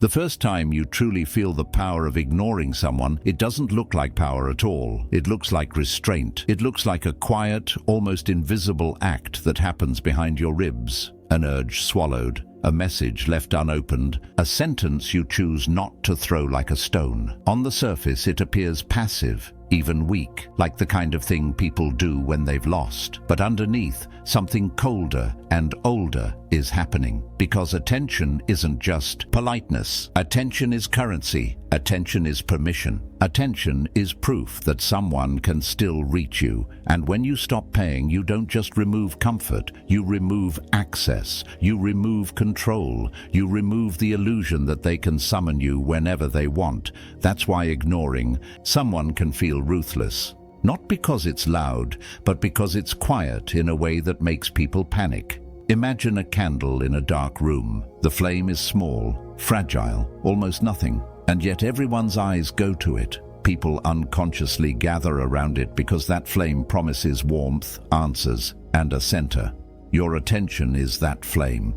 The first time you truly feel the power of ignoring someone, it doesn't look like power at all. It looks like restraint. It looks like a quiet, almost invisible act that happens behind your ribs. An urge swallowed, a message left unopened, a sentence you choose not to throw like a stone. On the surface, it appears passive, even weak, like the kind of thing people do when they've lost. But underneath, something colder and older is happening. Because attention isn't just politeness. Attention is currency. Attention is permission. Attention is proof that someone can still reach you. And when you stop paying, you don't just remove comfort, you remove access, you remove control, you remove the illusion that they can summon you whenever they want. That's why ignoring someone can feel ruthless. Not because it's loud, but because it's quiet in a way that makes people panic. Imagine a candle in a dark room. The flame is small, fragile, almost nothing, and yet everyone's eyes go to it. People unconsciously gather around it because that flame promises warmth, answers, and a center. Your attention is that flame.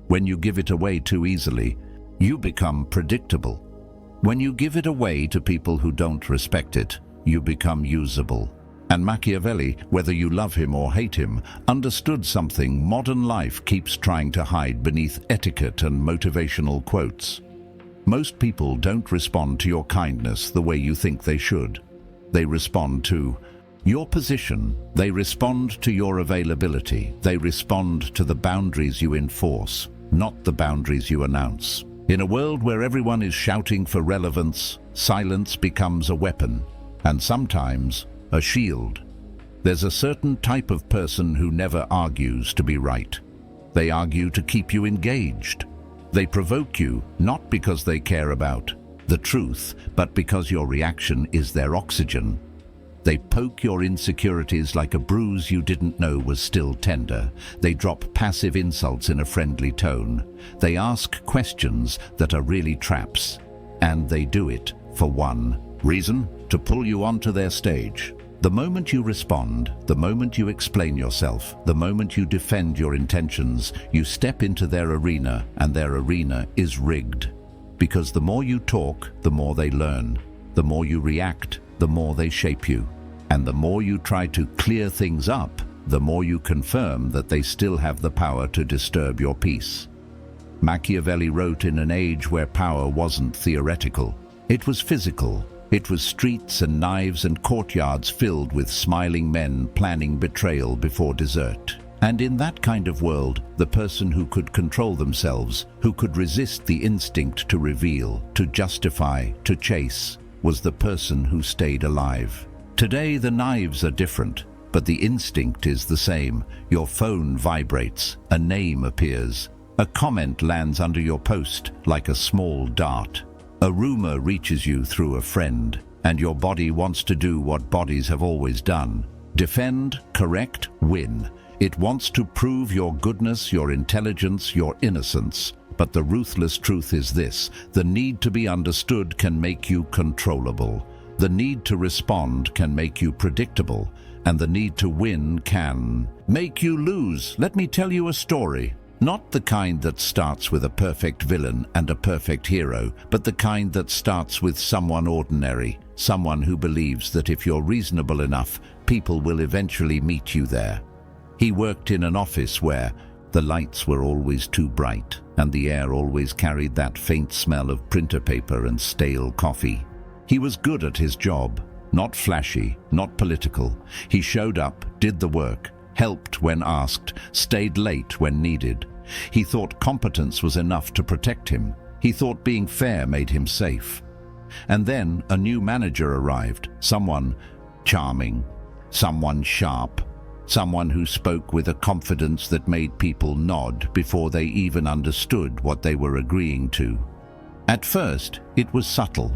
When you give it away too easily, you become predictable. When you give it away to people who don't respect it, you become usable. And Machiavelli, whether you love him or hate him, understood something modern life keeps trying to hide beneath etiquette and motivational quotes. Most people don't respond to your kindness the way you think they should. They respond to your position. They respond to your availability. They respond to the boundaries you enforce, not the boundaries you announce. In a world where everyone is shouting for relevance, silence becomes a weapon, and sometimes a shield. There's a certain type of person who never argues to be right. They argue to keep you engaged. They provoke you, not because they care about the truth, but because your reaction is their oxygen. They poke your insecurities like a bruise you didn't know was still tender. They drop passive insults in a friendly tone. They ask questions that are really traps. And they do it for one reason: to pull you onto their stage. The moment you respond, the moment you explain yourself, the moment you defend your intentions, you step into their arena, and their arena is rigged. Because the more you talk, the more they learn. The more you react, the more they shape you. And the more you try to clear things up, the more you confirm that they still have the power to disturb your peace. Machiavelli wrote in an age where power wasn't theoretical. It was physical. It was streets and knives and courtyards filled with smiling men planning betrayal before dessert. And in that kind of world, the person who could control themselves, who could resist the instinct to reveal, to justify, to chase, was the person who stayed alive. Today, the knives are different, but the instinct is the same. Your phone vibrates, a name appears, a comment lands under your post like a small dart. A rumor reaches you through a friend, and your body wants to do what bodies have always done: defend, correct, win. It wants to prove your goodness, your intelligence, your innocence. But the ruthless truth is this: the need to be understood can make you controllable. The need to respond can make you predictable. And the need to win can make you lose. Let me tell you a story. Not the kind that starts with a perfect villain and a perfect hero, but the kind that starts with someone ordinary, someone who believes that if you're reasonable enough, people will eventually meet you there. He worked in an office where the lights were always too bright, and the air always carried that faint smell of printer paper and stale coffee. He was good at his job, not flashy, not political. He showed up, did the work, helped when asked, stayed late when needed. He thought competence was enough to protect him. He thought being fair made him safe. And then a new manager arrived, someone charming, someone sharp, someone who spoke with a confidence that made people nod before they even understood what they were agreeing to. At first, it was subtle.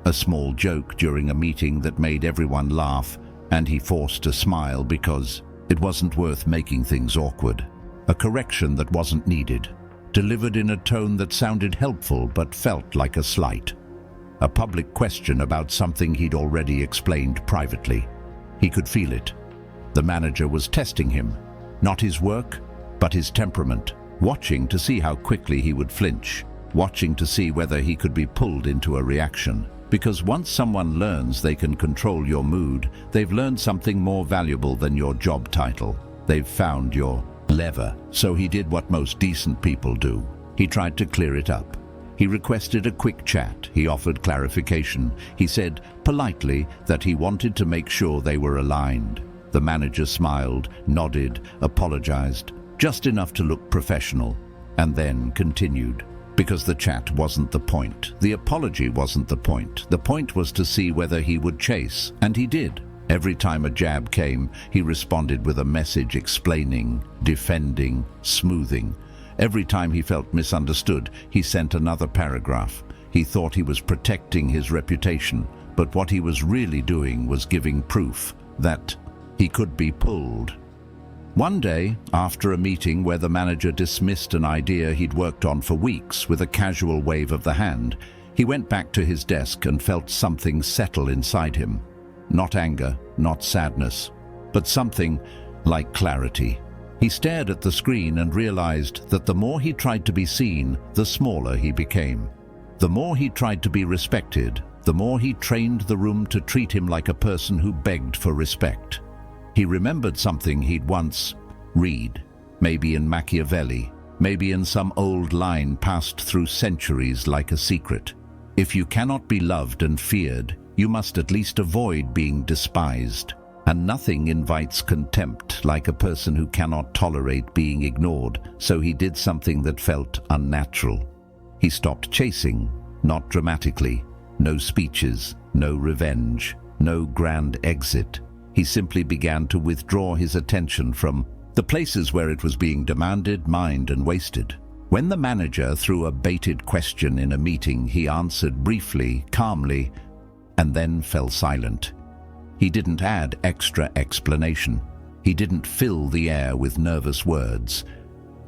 A small joke during a meeting that made everyone laugh, and he forced a smile because it wasn't worth making things awkward. A correction that wasn't needed, delivered in a tone that sounded helpful but felt like a slight. A public question about something he'd already explained privately. He could feel it. The manager was testing him, not his work, but his temperament, watching to see how quickly he would flinch. watching to see whether he could be pulled into a reaction. Because once someone learns they can control your mood, they've learned something more valuable than your job title. They've found your lever. So he did what most decent people do. He tried to clear it up. He requested a quick chat. He offered clarification. He said politely that he wanted to make sure they were aligned. The manager smiled, nodded, apologized, just enough to look professional, and then continued. Because the chat wasn't the point. The apology wasn't the point. The point was to see whether he would chase, and he did. Every time a jab came, he responded with a message explaining, defending, smoothing. Every time he felt misunderstood, he sent another paragraph. He thought he was protecting his reputation, but what he was really doing was giving proof that he could be pulled. One day, after a meeting where the manager dismissed an idea he'd worked on for weeks with a casual wave of the hand, he went back to his desk and felt something settle inside him. Not anger, not sadness, but something like clarity. He stared at the screen and realized that the more he tried to be seen, the smaller he became. The more he tried to be respected, the more he trained the room to treat him like a person who begged for respect. He remembered something he'd once read, maybe in Machiavelli, maybe in some old line passed through centuries like a secret. If you cannot be loved and feared, you must at least avoid being despised. And nothing invites contempt like a person who cannot tolerate being ignored, so he did something that felt unnatural. He stopped chasing, not dramatically. No speeches, no revenge, no grand exit. He simply began to withdraw his attention from the places where it was being demanded, mined, and wasted. When the manager threw a baited question in a meeting, he answered briefly, calmly, and then fell silent. He didn't add extra explanation. He didn't fill the air with nervous words.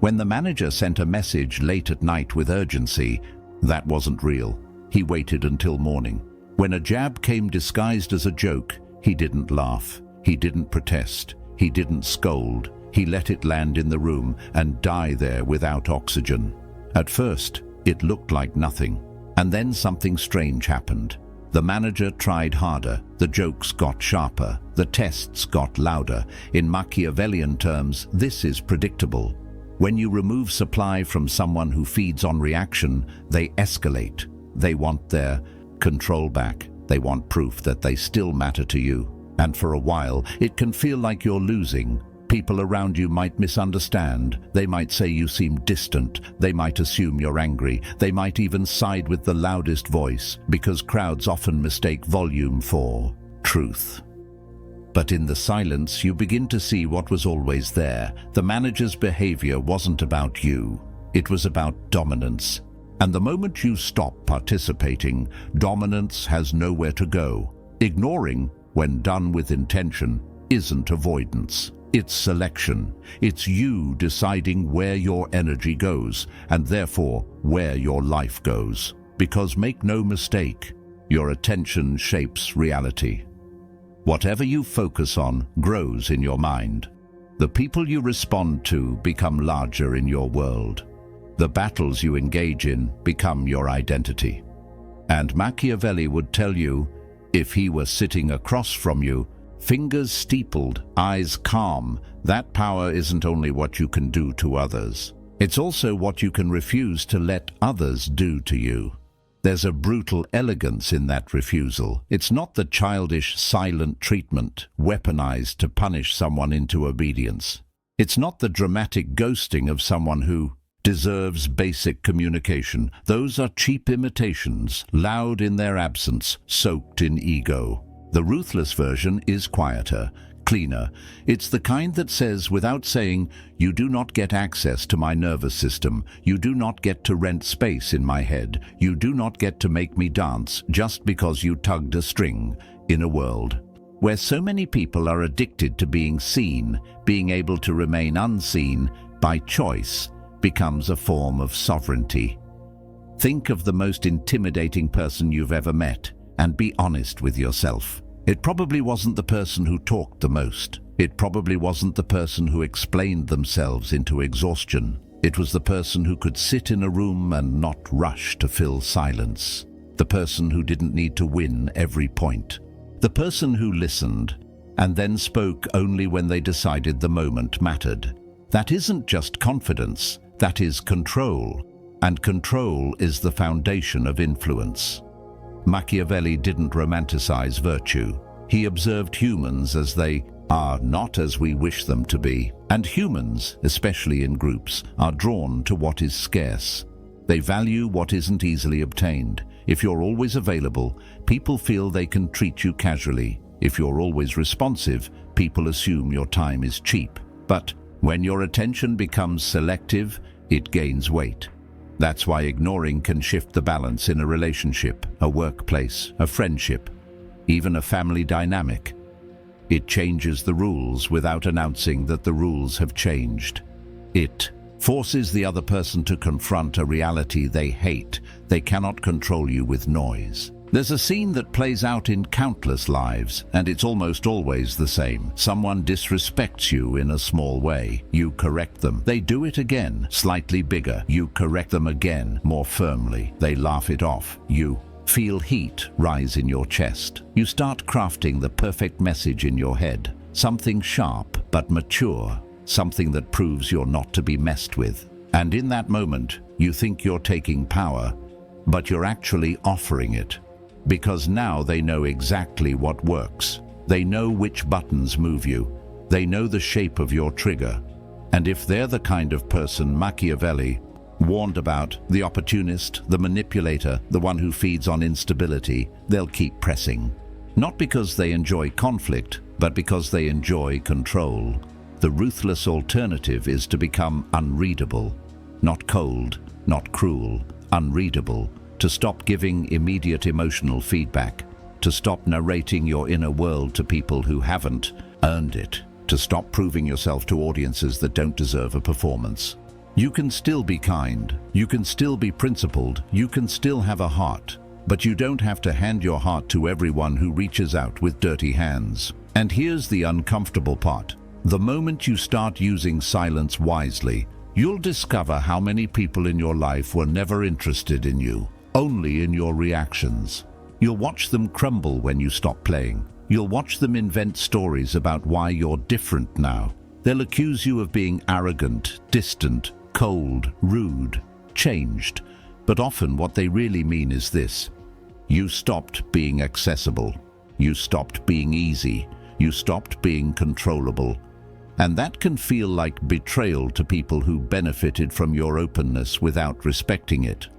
When the manager sent a message late at night with urgency, that wasn't real. He waited until morning. When a jab came disguised as a joke, he didn't laugh. He didn't protest. He didn't scold. He let it land in the room and die there without oxygen. At first, it looked like nothing. And then something strange happened. The manager tried harder. The jokes got sharper. The tests got louder. In Machiavellian terms, this is predictable. When you remove supply from someone who feeds on reaction, they escalate. They want their control back. They want proof that they still matter to you. And for a while, it can feel like you're losing. People around you might misunderstand. They might say you seem distant. They might assume you're angry. They might even side with the loudest voice, because crowds often mistake volume for truth. But in the silence, you begin to see what was always there. The manager's behavior wasn't about you. It was about dominance. And the moment you stop participating, dominance has nowhere to go. Ignoring, when done with intention, isn't avoidance. It's selection. It's you deciding where your energy goes, and therefore where your life goes. Because make no mistake, your attention shapes reality. Whatever you focus on grows in your mind. The people you respond to become larger in your world. The battles you engage in become your identity. And Machiavelli would tell you, if he were sitting across from you, fingers steepled, eyes calm, that power isn't only what you can do to others. It's also what you can refuse to let others do to you. There's a brutal elegance in that refusal. It's not the childish, silent treatment weaponized to punish someone into obedience. It's not the dramatic ghosting of someone who deserves basic communication. Those are cheap imitations, loud in their absence, soaked in ego. The ruthless version is quieter, cleaner. It's the kind that says, without saying, you do not get access to my nervous system, you do not get to rent space in my head, you do not get to make me dance just because you tugged a string. In a world where so many people are addicted to being seen, being able to remain unseen by choice becomes a form of sovereignty. Think of the most intimidating person you've ever met and be honest with yourself. It probably wasn't the person who talked the most. It probably wasn't the person who explained themselves into exhaustion. It was the person who could sit in a room and not rush to fill silence. The person who didn't need to win every point. The person who listened and then spoke only when they decided the moment mattered. That isn't just confidence, that is control. And control is the foundation of influence. Machiavelli didn't romanticize virtue. He observed humans as they are, not as we wish them to be. And humans, especially in groups, are drawn to what is scarce. They value what isn't easily obtained. If you're always available, people feel they can treat you casually. If you're always responsive, people assume your time is cheap. But when your attention becomes selective, it gains weight. That's why ignoring can shift the balance in a relationship, a workplace, a friendship, even a family dynamic. It changes the rules without announcing that the rules have changed. It forces the other person to confront a reality they hate. They cannot control you with noise. There's a scene that plays out in countless lives, and it's almost always the same. Someone disrespects you in a small way. You correct them. They do it again, slightly bigger. You correct them again, more firmly. They laugh it off. You feel heat rise in your chest. You start crafting the perfect message in your head. Something sharp but mature. Something that proves you're not to be messed with. And in that moment, you think you're taking power, but you're actually offering it. Because now they know exactly what works. They know which buttons move you. They know the shape of your trigger. And if they're the kind of person Machiavelli warned about, the opportunist, the manipulator, the one who feeds on instability, they'll keep pressing. Not because they enjoy conflict, but because they enjoy control. The ruthless alternative is to become unreadable. Not cold, not cruel, unreadable. To stop giving immediate emotional feedback, to stop narrating your inner world to people who haven't earned it, to stop proving yourself to audiences that don't deserve a performance. You can still be kind, you can still be principled, you can still have a heart, but you don't have to hand your heart to everyone who reaches out with dirty hands. And here's the uncomfortable part. The moment you start using silence wisely, you'll discover how many people in your life were never interested in you. Only in your reactions. You'll watch them crumble when you stop playing. You'll watch them invent stories about why you're different now. They'll accuse you of being arrogant, distant, cold, rude, changed. But often what they really mean is this. You stopped being accessible. You stopped being easy. You stopped being controllable. And that can feel like betrayal to people who benefited from your openness without respecting it.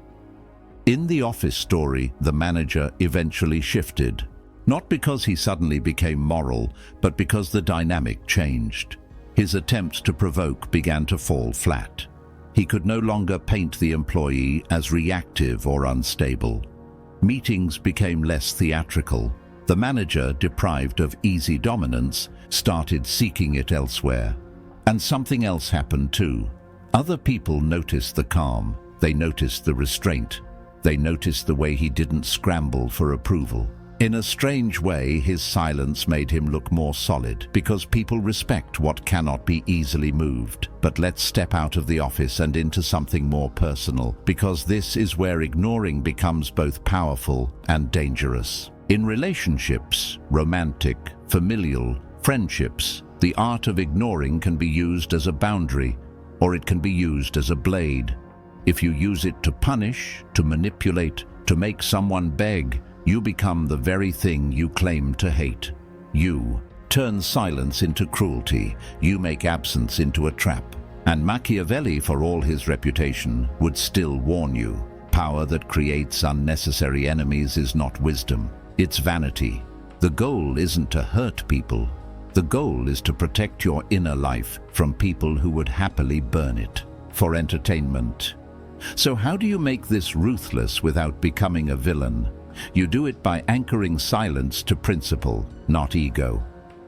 In the office story, the manager eventually shifted, not because he suddenly became moral, but because the dynamic changed. His attempts to provoke began to fall flat. He could no longer paint the employee as reactive or unstable. Meetings became less theatrical. The manager, deprived of easy dominance, started seeking it elsewhere. And something else happened too. Other people noticed the calm. They noticed the restraint. They noticed the way he didn't scramble for approval. In a strange way, his silence made him look more solid, because people respect what cannot be easily moved. But let's step out of the office and into something more personal, because this is where ignoring becomes both powerful and dangerous. In relationships, romantic, familial, friendships, the art of ignoring can be used as a boundary, or it can be used as a blade. If you use it to punish, to manipulate, to make someone beg, you become the very thing you claim to hate. You turn silence into cruelty. You make absence into a trap. And Machiavelli, for all his reputation, would still warn you. Power that creates unnecessary enemies is not wisdom. It's vanity. The goal isn't to hurt people. The goal is to protect your inner life from people who would happily burn it for entertainment. So how do you make this ruthless without becoming a villain? You do it by anchoring silence to principle, not ego.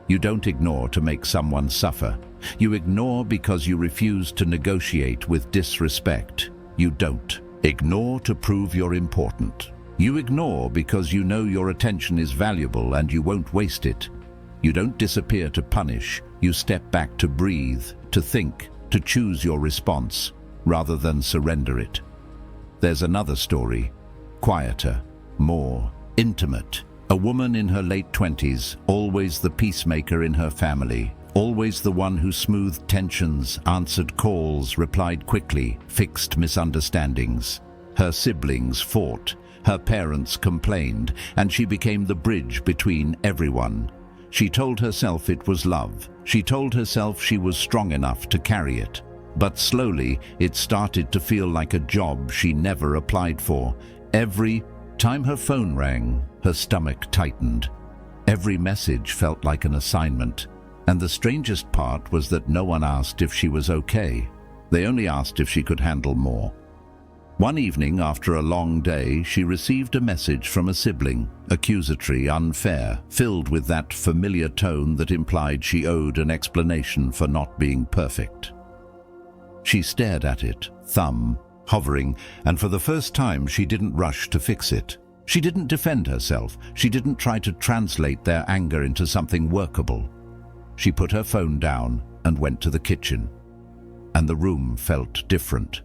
You don't ignore to make someone suffer. You ignore because you refuse to negotiate with disrespect. You don't ignore to prove you're important. You ignore because you know your attention is valuable and you won't waste it. You don't disappear to punish. You step back to breathe, to think, to choose your response. rather than surrender it. There's another story, quieter, more intimate. A woman in her late 20s, always the peacemaker in her family, always the one who smoothed tensions, answered calls, replied quickly, fixed misunderstandings. Her siblings fought, her parents complained, and she became the bridge between everyone. She told herself it was love. She told herself she was strong enough to carry it. But slowly, it started to feel like a job she never applied for. Every time her phone rang, her stomach tightened. Every message felt like an assignment. And the strangest part was that no one asked if she was okay. They only asked if she could handle more. One evening, after a long day, she received a message from a sibling, accusatory, unfair, filled with that familiar tone that implied she owed an explanation for not being perfect. She stared at it, thumb hovering, and for the first time she didn't rush to fix it. She didn't defend herself. She didn't try to translate their anger into something workable. She put her phone down and went to the kitchen. And the room felt different.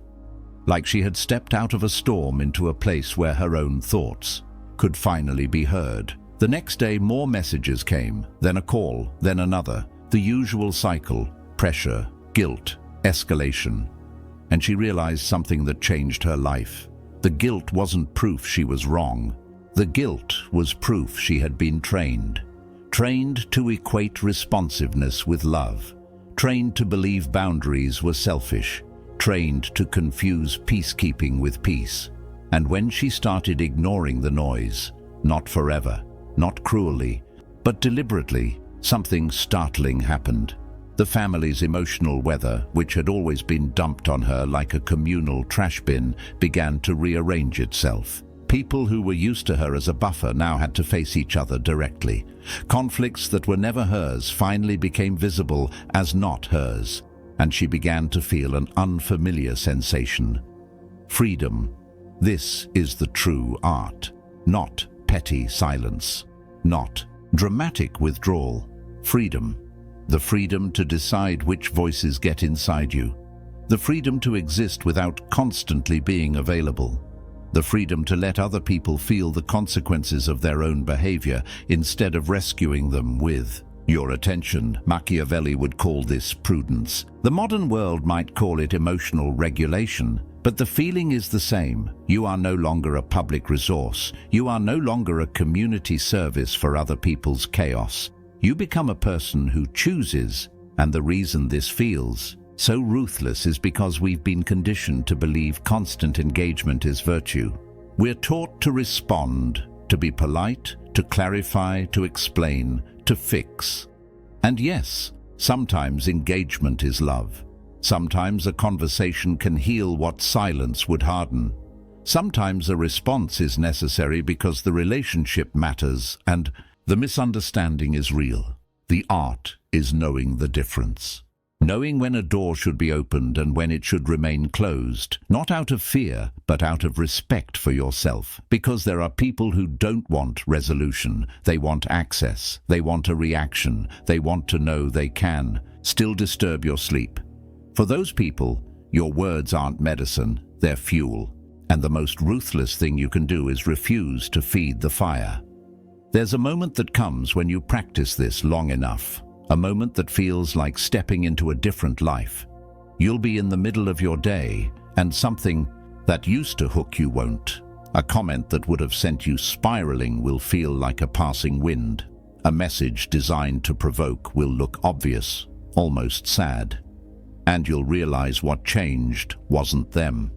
Like she had stepped out of a storm into a place where her own thoughts could finally be heard. The next day, more messages came, then a call, then another. The usual cycle: pressure, guilt, escalation. And she realized something that changed her life. The guilt wasn't proof she was wrong. The guilt was proof she had been trained. Trained to equate responsiveness with love. Trained to believe boundaries were selfish. Trained to confuse peacekeeping with peace. And when she started ignoring the noise, not forever, not cruelly, but deliberately, something startling happened. The family's emotional weather, which had always been dumped on her like a communal trash bin, began to rearrange itself. People who were used to her as a buffer now had to face each other directly. Conflicts that were never hers finally became visible as not hers, and she began to feel an unfamiliar sensation. Freedom. This is the true art. Not petty silence. Not dramatic withdrawal. Freedom. The freedom to decide which voices get inside you. The freedom to exist without constantly being available. The freedom to let other people feel the consequences of their own behavior instead of rescuing them with your attention. Machiavelli would call this prudence. The modern world might call it emotional regulation, but the feeling is the same. You are no longer a public resource. You are no longer a community service for other people's chaos. You become a person who chooses, and the reason this feels so ruthless is because we've been conditioned to believe constant engagement is virtue. We're taught to respond, to be polite, to clarify, to explain, to fix. And yes, sometimes engagement is love. Sometimes a conversation can heal what silence would harden. Sometimes a response is necessary because the relationship matters and the misunderstanding is real. The art is knowing the difference. Knowing when a door should be opened and when it should remain closed, not out of fear, but out of respect for yourself. Because there are people who don't want resolution. They want access. They want a reaction. They want to know they can still disturb your sleep. For those people, your words aren't medicine, they're fuel. And the most ruthless thing you can do is refuse to feed the fire. There's a moment that comes when you practice this long enough. A moment that feels like stepping into a different life. You'll be in the middle of your day, and something that used to hook you won't. A comment that would have sent you spiraling will feel like a passing wind. A message designed to provoke will look obvious, almost sad. And you'll realize what changed wasn't them.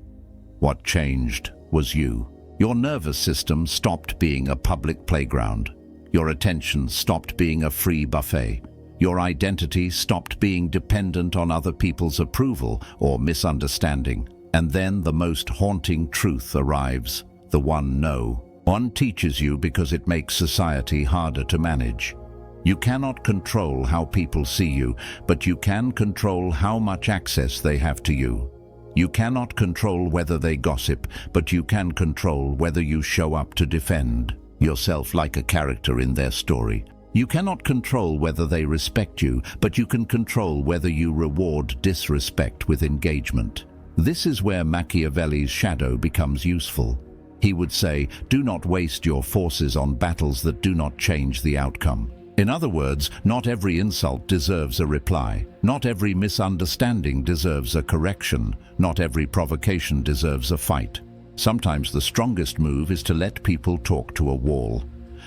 What changed was you. Your nervous system stopped being a public playground. Your attention stopped being a free buffet. Your identity stopped being dependent on other people's approval or misunderstanding. And then the most haunting truth arrives, the one no. One teaches you because it makes society harder to manage. You cannot control how people see you, but you can control how much access they have to you. You cannot control whether they gossip, but you can control whether you show up to defend yourself like a character in their story. You cannot control whether they respect you, but you can control whether you reward disrespect with engagement. This is where Machiavelli's shadow becomes useful. He would say, do not waste your forces on battles that do not change the outcome. In other words, not every insult deserves a reply. Not every misunderstanding deserves a correction. Not every provocation deserves a fight. Sometimes the strongest move is to let people talk to a wall,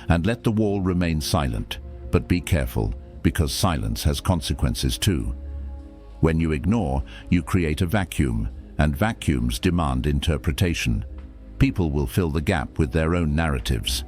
and let the wall remain silent. But be careful, because silence has consequences too. When you ignore, you create a vacuum, and vacuums demand interpretation. People will fill the gap with their own narratives.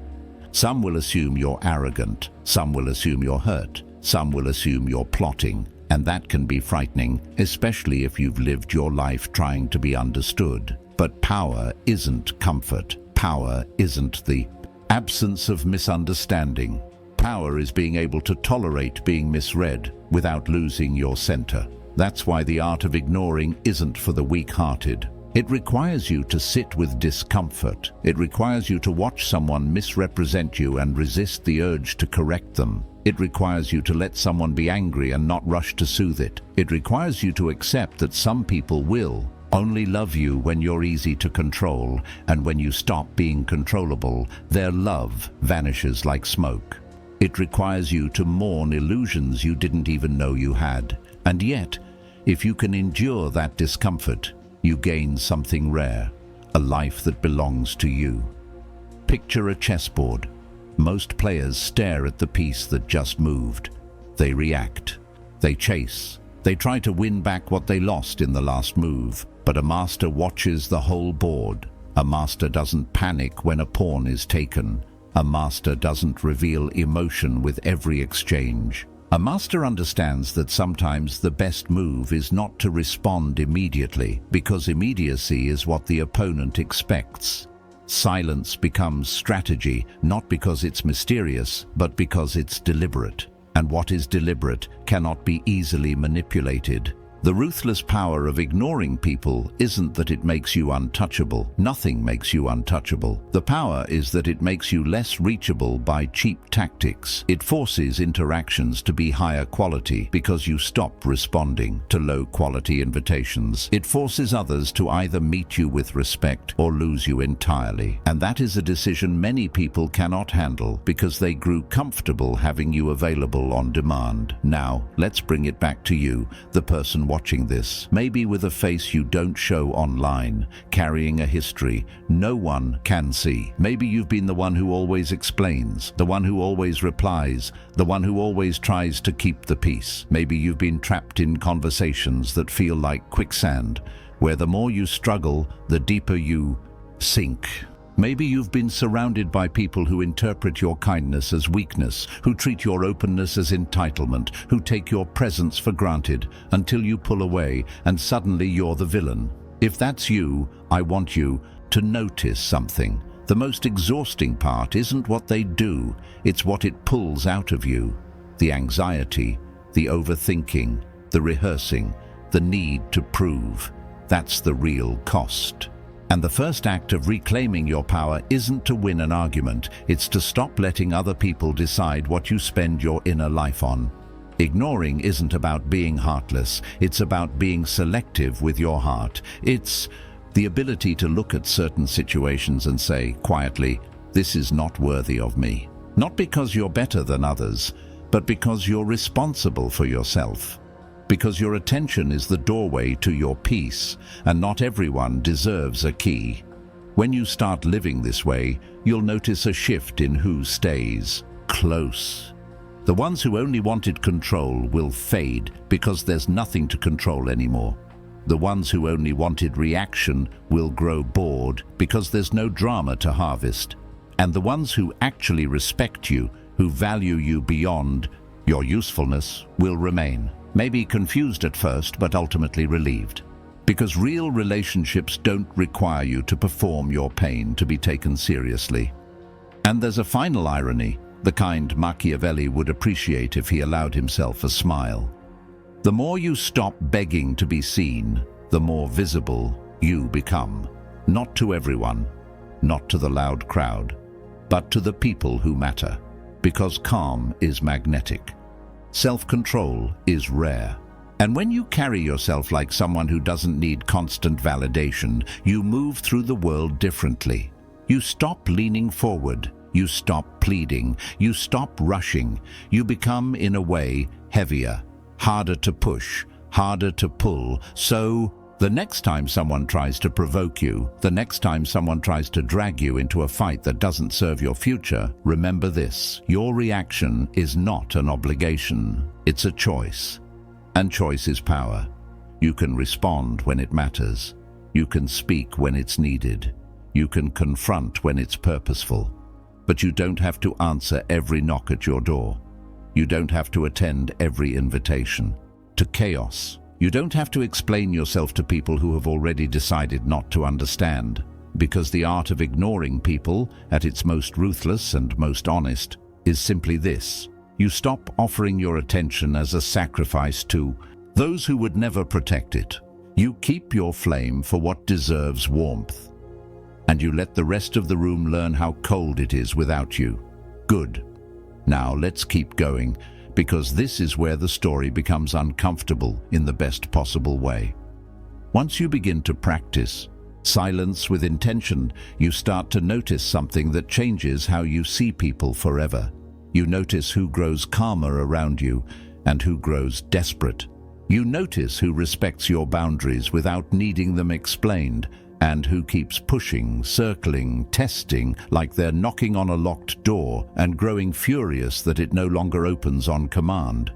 Some will assume you're arrogant, some will assume you're hurt, some will assume you're plotting, and that can be frightening, especially if you've lived your life trying to be understood. But power isn't comfort. Power isn't the absence of misunderstanding. Power is being able to tolerate being misread without losing your center. That's why the art of ignoring isn't for the weak-hearted. It requires you to sit with discomfort. It requires you to watch someone misrepresent you and resist the urge to correct them. It requires you to let someone be angry and not rush to soothe it. It requires you to accept that some people will only love you when you're easy to control, and when you stop being controllable, their love vanishes like smoke. It requires you to mourn illusions you didn't even know you had. And yet, if you can endure that discomfort, you gain something rare, a life that belongs to you. Picture a chessboard. Most players stare at the piece that just moved. They react. They chase. They try to win back what they lost in the last move. But a master watches the whole board. A master doesn't panic when a pawn is taken. A master doesn't reveal emotion with every exchange. A master understands that sometimes the best move is not to respond immediately, because immediacy is what the opponent expects. Silence becomes strategy, not because it's mysterious, but because it's deliberate. And what is deliberate cannot be easily manipulated. The ruthless power of ignoring people isn't that it makes you untouchable. Nothing makes you untouchable. The power is that it makes you less reachable by cheap tactics. It forces interactions to be higher quality because you stop responding to low-quality invitations. It forces others to either meet you with respect or lose you entirely. And that is a decision many people cannot handle because they grew comfortable having you available on demand. Now, let's bring it back to you, the person watching this, maybe with a face you don't show online, carrying a history no one can see. Maybe you've been the one who always explains, the one who always replies, the one who always tries to keep the peace. Maybe you've been trapped in conversations that feel like quicksand, where the more you struggle, the deeper you sink. Maybe you've been surrounded by people who interpret your kindness as weakness, who treat your openness as entitlement, who take your presence for granted until you pull away and suddenly you're the villain. If that's you, I want you to notice something. The most exhausting part isn't what they do, it's what it pulls out of you. The anxiety, the overthinking, the rehearsing, the need to prove. That's the real cost. And the first act of reclaiming your power isn't to win an argument, it's to stop letting other people decide what you spend your inner life on. Ignoring isn't about being heartless, it's about being selective with your heart. It's the ability to look at certain situations and say, quietly, this is not worthy of me. Not because you're better than others, but because you're responsible for yourself. Because your attention is the doorway to your peace, and not everyone deserves a key. When you start living this way, you'll notice a shift in who stays close. The ones who only wanted control will fade because there's nothing to control anymore. The ones who only wanted reaction will grow bored because there's no drama to harvest. And the ones who actually respect you, who value you beyond your usefulness, will remain. Maybe confused at first, but ultimately relieved. Because real relationships don't require you to perform your pain to be taken seriously. And there's a final irony, the kind Machiavelli would appreciate if he allowed himself a smile. The more you stop begging to be seen, the more visible you become. Not to everyone, not to the loud crowd, but to the people who matter. Because calm is magnetic. Self-control is rare, And when you carry yourself like someone who doesn't need constant validation, you move through the world differently. You stop leaning forward. You stop pleading. You stop rushing. You become, in a way, heavier, harder to push, harder to pull. So, the next time someone tries to provoke you, the next time someone tries to drag you into a fight that doesn't serve your future, remember this: your reaction is not an obligation. It's a choice. And choice is power. You can respond when it matters. You can speak when it's needed. You can confront when it's purposeful. But you don't have to answer every knock at your door. You don't have to attend every invitation to chaos. You don't have to explain yourself to people who have already decided not to understand, because the art of ignoring people, at its most ruthless and most honest, is simply this: you stop offering your attention as a sacrifice to those who would never protect it. You keep your flame for what deserves warmth, and you let the rest of the room learn how cold it is without you. Good. Now let's keep going, because this is where the story becomes uncomfortable in the best possible way. Once you begin to practice silence with intention, you start to notice something that changes how you see people forever. You notice who grows calmer around you and who grows desperate. You notice who respects your boundaries without needing them explained, and who keeps pushing, circling, testing like they're knocking on a locked door and growing furious that it no longer opens on command.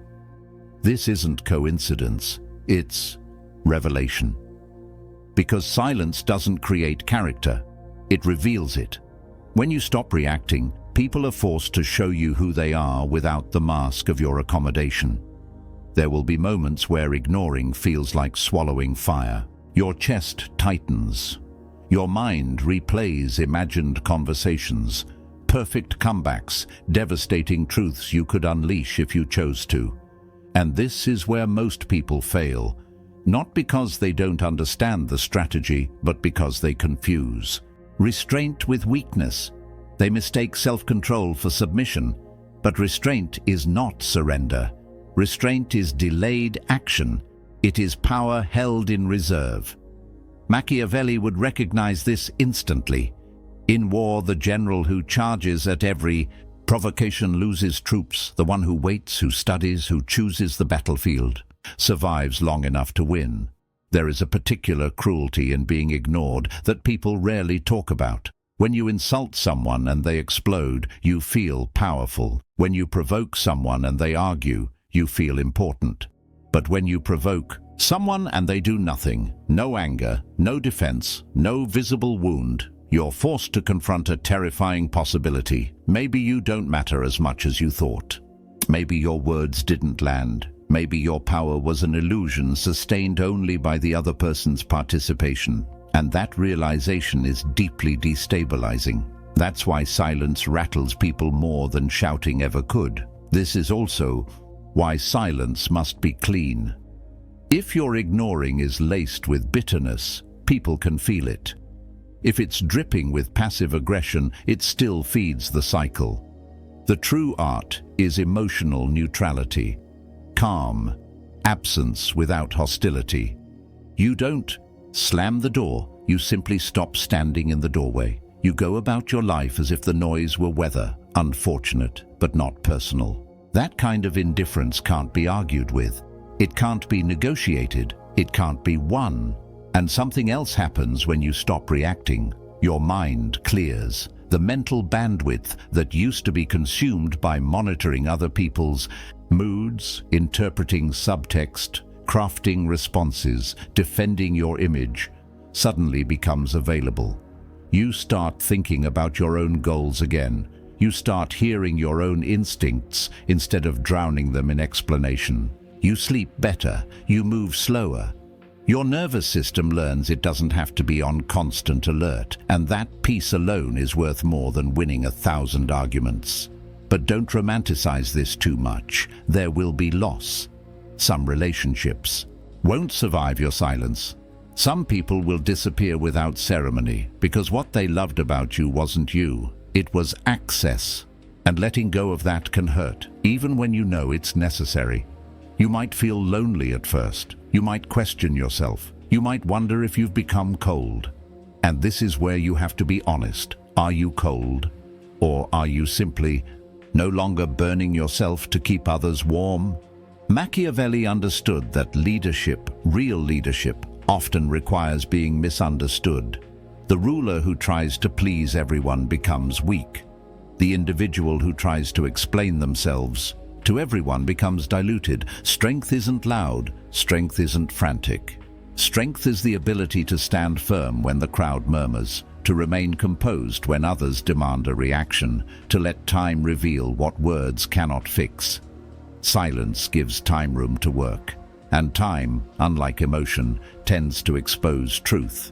This isn't coincidence, it's revelation. Because silence doesn't create character, it reveals it. When you stop reacting, people are forced to show you who they are without the mask of your accommodation. There will be moments where ignoring feels like swallowing fire. Your chest tightens. Your mind replays imagined conversations, perfect comebacks, devastating truths you could unleash if you chose to. And this is where most people fail, not because they don't understand the strategy, but because they confuse restraint with weakness. They mistake self-control for submission, but restraint is not surrender. Restraint is delayed action. It is power held in reserve. Machiavelli would recognize this instantly. In war, the general who charges at every provocation loses troops. The one who waits, who studies, who chooses the battlefield, survives long enough to win. There is a particular cruelty in being ignored that people rarely talk about. When you insult someone and they explode, you feel powerful. When you provoke someone and they argue, you feel important. But when you provoke someone and they do nothing, no anger, no defense, no visible wound, you're forced to confront a terrifying possibility. Maybe you don't matter as much as you thought. Maybe your words didn't land. Maybe your power was an illusion sustained only by the other person's participation. And that realization is deeply destabilizing. That's why silence rattles people more than shouting ever could. This is also why silence must be clean. If your ignoring is laced with bitterness, people can feel it. If it's dripping with passive aggression, it still feeds the cycle. The true art is emotional neutrality, calm, absence without hostility. You don't slam the door, you simply stop standing in the doorway. You go about your life as if the noise were weather, unfortunate but not personal. That kind of indifference can't be argued with. It can't be negotiated. It can't be won. And something else happens when you stop reacting. Your mind clears. The mental bandwidth that used to be consumed by monitoring other people's moods, interpreting subtext, crafting responses, defending your image, suddenly becomes available. You start thinking about your own goals again. You start hearing your own instincts instead of drowning them in explanation. You sleep better. You move slower. Your nervous system learns it doesn't have to be on constant alert, and that peace alone is worth more than winning 1,000 arguments. But don't romanticize this too much. There will be loss. Some relationships won't survive your silence. Some people will disappear without ceremony because what they loved about you wasn't you. It was access. And letting go of that can hurt, even when you know it's necessary. You might feel lonely at first. You might question yourself. You might wonder if you've become cold. And this is where you have to be honest. Are you cold? Or are you simply no longer burning yourself to keep others warm? Machiavelli understood that leadership, real leadership, often requires being misunderstood. The ruler who tries to please everyone becomes weak. The individual who tries to explain themselves to everyone becomes diluted. Strength isn't loud. Strength isn't frantic. Strength is the ability to stand firm when the crowd murmurs, to remain composed when others demand a reaction, to let time reveal what words cannot fix. Silence gives time room to work, and time, unlike emotion, tends to expose truth.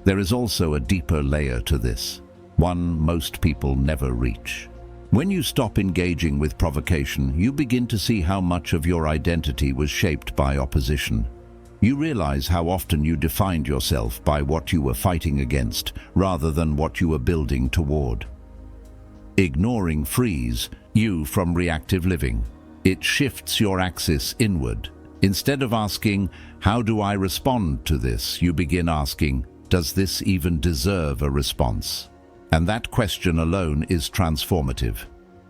There is also a deeper layer to this, one most people never reach. When you stop engaging with provocation, you begin to see how much of your identity was shaped by opposition. You realize how often you defined yourself by what you were fighting against, rather than what you were building toward. Ignoring frees you from reactive living. It shifts your axis inward. Instead of asking, "How do I respond to this?" you begin asking, "Does this even deserve a response?" And that question alone is transformative.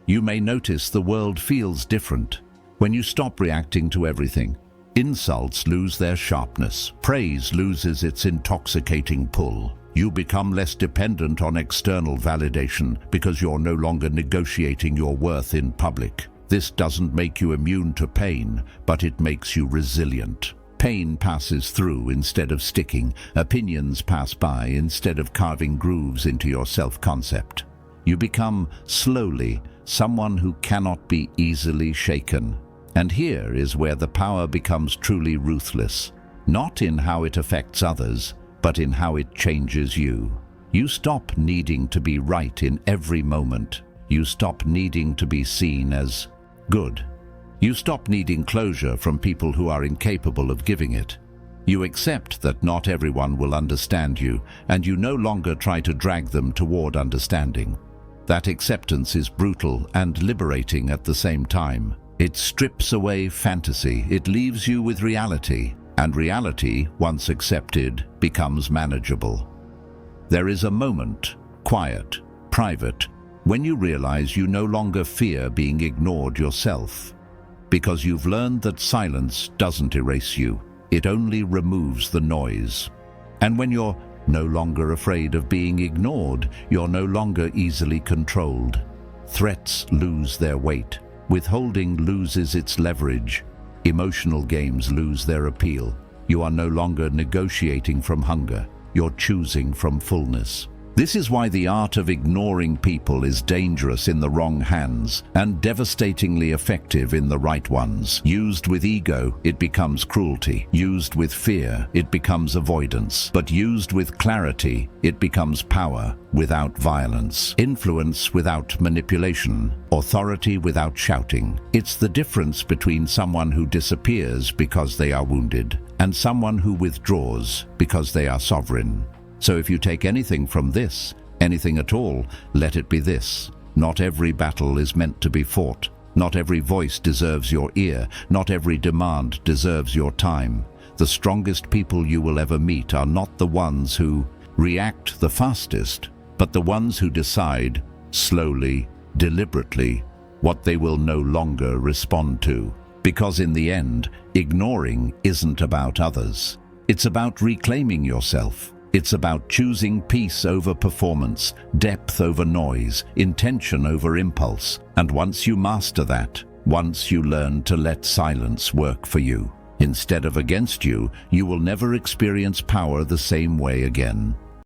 You may notice the world feels different when you stop reacting to everything. Insults lose their sharpness. Praise loses its intoxicating pull. You become less dependent on external validation because you're no longer negotiating your worth in public. This doesn't make you immune to pain, but it makes you resilient. Pain passes through instead of sticking. Opinions pass by instead of carving grooves into your self-concept. You become, slowly, someone who cannot be easily shaken. And here is where the power becomes truly ruthless, not in how it affects others, but in how it changes you. You stop needing to be right in every moment. You stop needing to be seen as good. You stop needing closure from people who are incapable of giving it. You accept that not everyone will understand you, and you no longer try to drag them toward understanding. That acceptance is brutal and liberating at the same time. It strips away fantasy. It leaves you with reality, and reality, once accepted, becomes manageable. There is a moment, quiet, private, when you realize you no longer fear being ignored yourself, because you've learned that silence doesn't erase you. It only removes the noise. And when you're no longer afraid of being ignored, you're no longer easily controlled. Threats lose their weight. Withholding loses its leverage. Emotional games lose their appeal. You are no longer negotiating from hunger. You're choosing from fullness. This is why the art of ignoring people is dangerous in the wrong hands and devastatingly effective in the right ones. Used with ego, it becomes cruelty. Used with fear, it becomes avoidance. But used with clarity, it becomes power without violence, influence without manipulation, authority without shouting. It's the difference between someone who disappears because they are wounded and someone who withdraws because they are sovereign. So if you take anything from this, anything at all, let it be this. Not every battle is meant to be fought. Not every voice deserves your ear. Not every demand deserves your time. The strongest people you will ever meet are not the ones who react the fastest, but the ones who decide, slowly, deliberately, what they will no longer respond to. Because in the end, ignoring isn't about others. It's about reclaiming yourself. It's about choosing peace over performance, depth over noise, intention over impulse. And once you master that, once you learn to let silence work for you, instead of against you, you will never experience power the same way again.